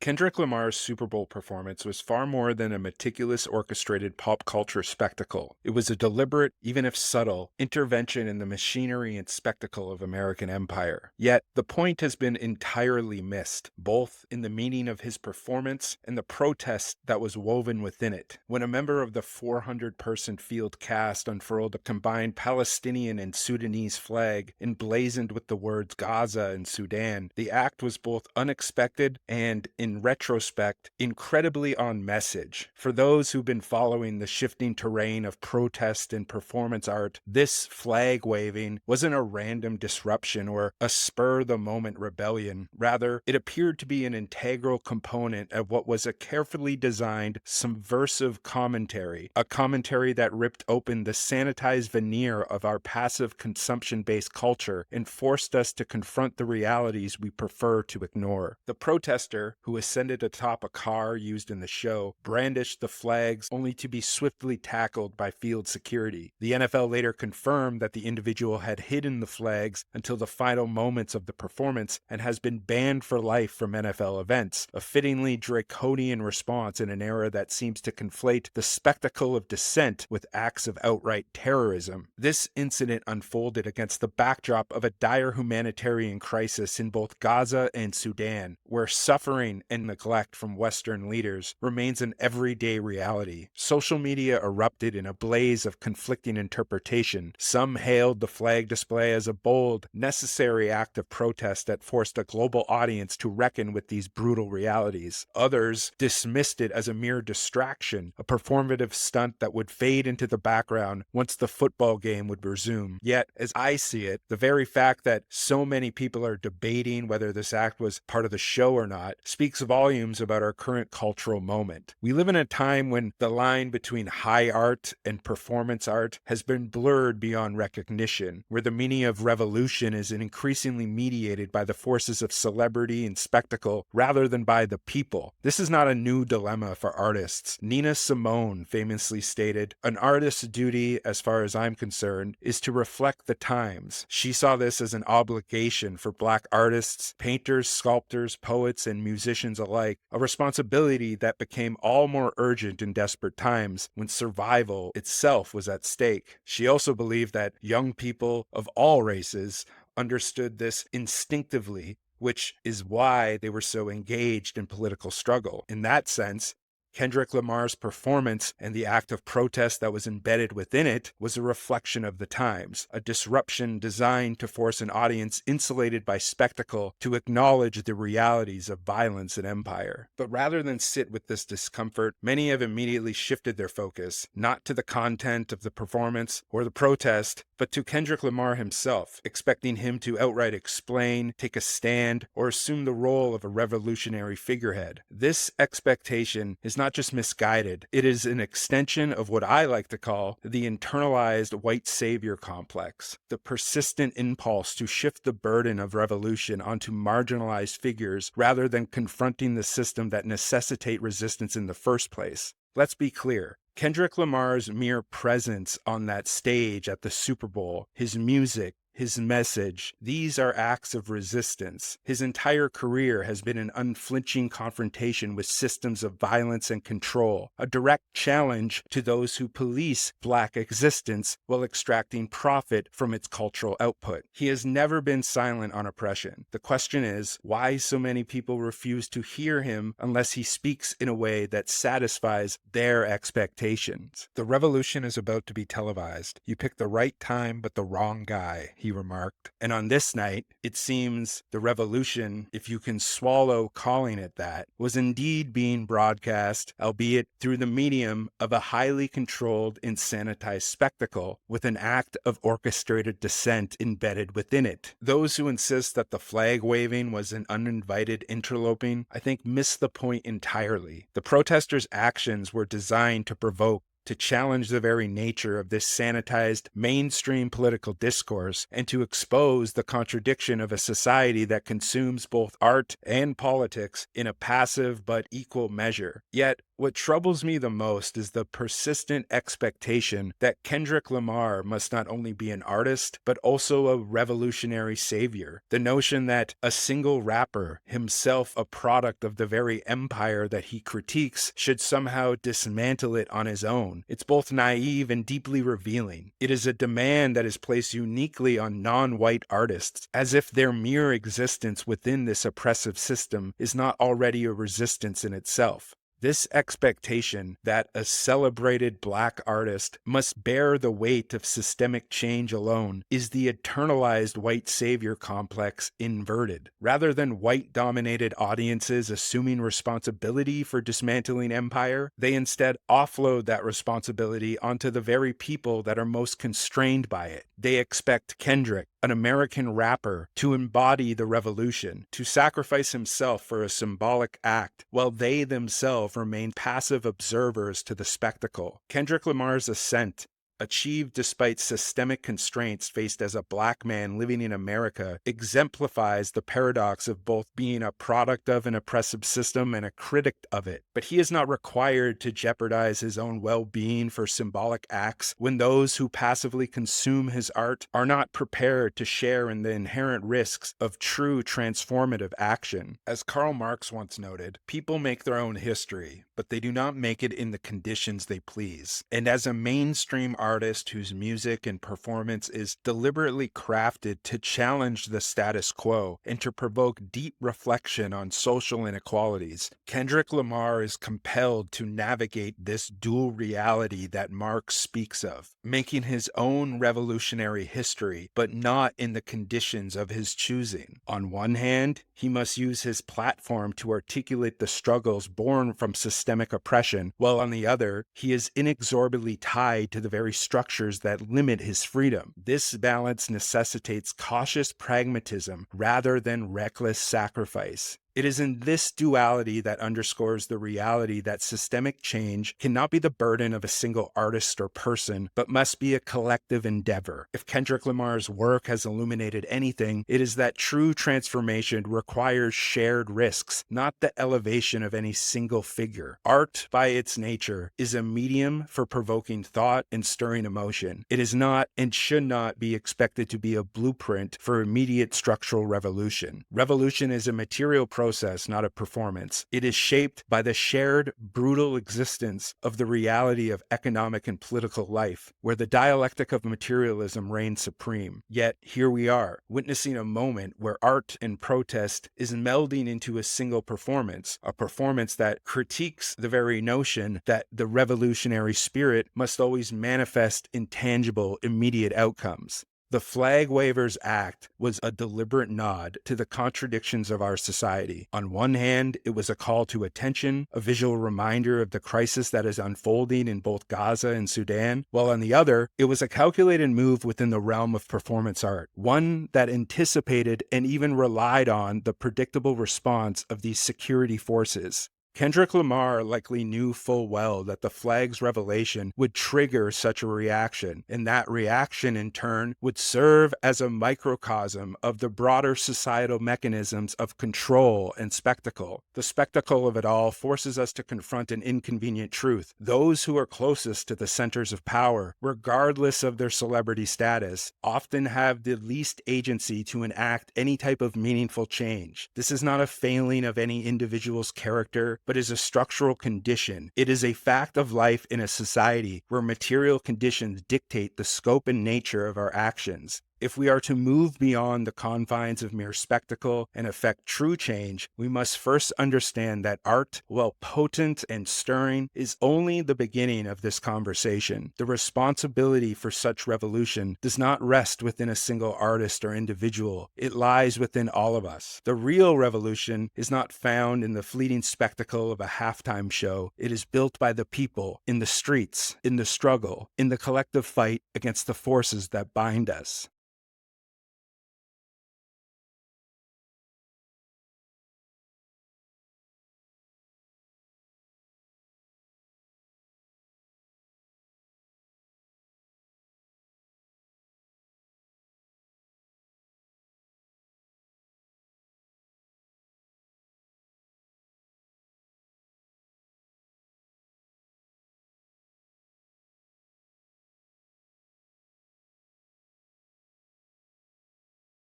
Kendrick Lamar's Super Bowl performance was far more than a meticulous orchestrated pop culture spectacle. It was a deliberate, even if subtle, intervention in the machinery and spectacle of American empire. Yet, the point has been entirely missed, both in the meaning of his performance and the protest that was woven within it. When a member of the 400-person field cast unfurled a combined Palestinian and Sudanese flag emblazoned with the words Gaza and Sudan, the act was both unexpected and, in retrospect, incredibly on message. For those who've been following the shifting terrain of protest and performance art, this flag waving wasn't a random disruption or a spur-of-the-moment rebellion. Rather, it appeared to be an integral component of what was a carefully designed, subversive commentary, a commentary that ripped open the sanitized veneer of our passive consumption-based culture and forced us to confront the realities we prefer to ignore. The protester, who ascended atop a car used in the show, brandished the flags only to be swiftly tackled by field security. The NFL later confirmed that the individual had hidden the flags until the final moments of the performance and has been banned for life from NFL events, a fittingly draconian response in an era that seems to conflate the spectacle of dissent with acts of outright terrorism. This incident unfolded against the backdrop of a dire humanitarian crisis in both Gaza and Sudan, where suffering and neglect from Western leaders remains an everyday reality. Social media erupted in a blaze of conflicting interpretation. Some hailed the flag display as a bold, necessary act of protest that forced a global audience to reckon with these brutal realities. Others dismissed it as a mere distraction, a performative stunt that would fade into the background once the football game would resume. Yet, as I see it, the very fact that so many people are debating whether this act was part of the show or not speaks volumes about our current cultural moment. We live in a time when the line between high art and performance art has been blurred beyond recognition, where the meaning of revolution is increasingly mediated by the forces of celebrity and spectacle rather than by the people. This is not a new dilemma for artists. Nina Simone famously stated, "An artist's duty, as far as I'm concerned, is to reflect the times." She saw this as an obligation for Black artists, painters, sculptors, poets, and musicians alike, a responsibility that became all more urgent in desperate times when survival itself was at stake. She also believed that young people of all races understood this instinctively, which is why they were so engaged in political struggle. In that sense, Kendrick Lamar's performance and the act of protest that was embedded within it was a reflection of the times, a disruption designed to force an audience insulated by spectacle to acknowledge the realities of violence and empire. But rather than sit with this discomfort, many have immediately shifted their focus, not to the content of the performance or the protest, but to Kendrick Lamar himself, expecting him to outright explain, take a stand, or assume the role of a revolutionary figurehead. This expectation is not just misguided, it is an extension of what I like to call the internalized white savior complex, the persistent impulse to shift the burden of revolution onto marginalized figures rather than confronting the system that necessitate resistance in the first place. Let's be clear. Kendrick Lamar's mere presence on that stage at the Super Bowl, his music, his message, these are acts of resistance. His entire career has been an unflinching confrontation with systems of violence and control, a direct challenge to those who police Black existence while extracting profit from its cultural output. He has never been silent on oppression. The question is, why so many people refuse to hear him unless he speaks in a way that satisfies their expectations? The revolution is about to be televised. You picked the right time but the wrong guy, he remarked. And on this night, it seems the revolution, if you can swallow calling it that, was indeed being broadcast, albeit through the medium of a highly controlled and sanitized spectacle with an act of orchestrated dissent embedded within it. Those who insist that the flag waving was an uninvited interloping, I think, miss the point entirely. The protesters' actions were designed to provoke, to challenge the very nature of this sanitized mainstream political discourse and to expose the contradiction of a society that consumes both art and politics in a passive but equal measure. Yet, What troubles me the most is the persistent expectation that Kendrick Lamar must not only be an artist, but also a revolutionary savior. The notion that a single rapper, himself a product of the very empire that he critiques, should somehow dismantle it on his own. It's both naive and deeply revealing. It is a demand that is placed uniquely on non-white artists, as if their mere existence within this oppressive system is not already a resistance in itself. This expectation that a celebrated black artist must bear the weight of systemic change alone is the eternalized white savior complex inverted. Rather than white-dominated audiences assuming responsibility for dismantling empire, they instead offload that responsibility onto the very people that are most constrained by it. They expect Kendrick, an American rapper, to embody the revolution, to sacrifice himself for a symbolic act, while they themselves remain passive observers to the spectacle. Kendrick Lamar's ascent, achieved despite systemic constraints faced as a black man living in America, exemplifies the paradox of both being a product of an oppressive system and a critic of it. But he is not required to jeopardize his own well-being for symbolic acts when those who passively consume his art are not prepared to share in the inherent risks of true transformative action. As Karl Marx once noted, people make their own history, but they do not make it in the conditions they please. And as a mainstream artist whose music and performance is deliberately crafted to challenge the status quo and to provoke deep reflection on social inequalities, Kendrick Lamar is compelled to navigate this dual reality that Marx speaks of, making his own revolutionary history, but not in the conditions of his choosing. On one hand, he must use his platform to articulate the struggles born from systemic oppression, while on the other, he is inexorably tied to the very structures that limit his freedom. This balance necessitates cautious pragmatism rather than reckless sacrifice. It is in this duality that underscores the reality that systemic change cannot be the burden of a single artist or person, but must be a collective endeavor. If Kendrick Lamar's work has illuminated anything, it is that true transformation requires shared risks, not the elevation of any single figure. Art, by its nature, is a medium for provoking thought and stirring emotion. It is not and should not be expected to be a blueprint for immediate structural revolution. Revolution is a material process, not a performance. It is shaped by the shared, brutal existence of the reality of economic and political life, where the dialectic of materialism reigns supreme. Yet, here we are, witnessing a moment where art and protest is melding into a single performance, a performance that critiques the very notion that the revolutionary spirit must always manifest in tangible, immediate outcomes. The Flag Wavers Act was a deliberate nod to the contradictions of our society. On one hand, it was a call to attention, a visual reminder of the crisis that is unfolding in both Gaza and Sudan, while on the other, it was a calculated move within the realm of performance art, one that anticipated and even relied on the predictable response of these security forces. Kendrick Lamar likely knew full well that the flag's revelation would trigger such a reaction, and that reaction in turn would serve as a microcosm of the broader societal mechanisms of control and spectacle. The spectacle of it all forces us to confront an inconvenient truth. Those who are closest to the centers of power, regardless of their celebrity status, often have the least agency to enact any type of meaningful change. This is not a failing of any individual's character, but is a structural condition. It is a fact of life in a society where material conditions dictate the scope and nature of our actions. If we are to move beyond the confines of mere spectacle and effect true change, we must first understand that art, while potent and stirring, is only the beginning of this conversation. The responsibility for such revolution does not rest within a single artist or individual. It lies within all of us. The real revolution is not found in the fleeting spectacle of a halftime show. It is built by the people, in the streets, in the struggle, in the collective fight against the forces that bind us.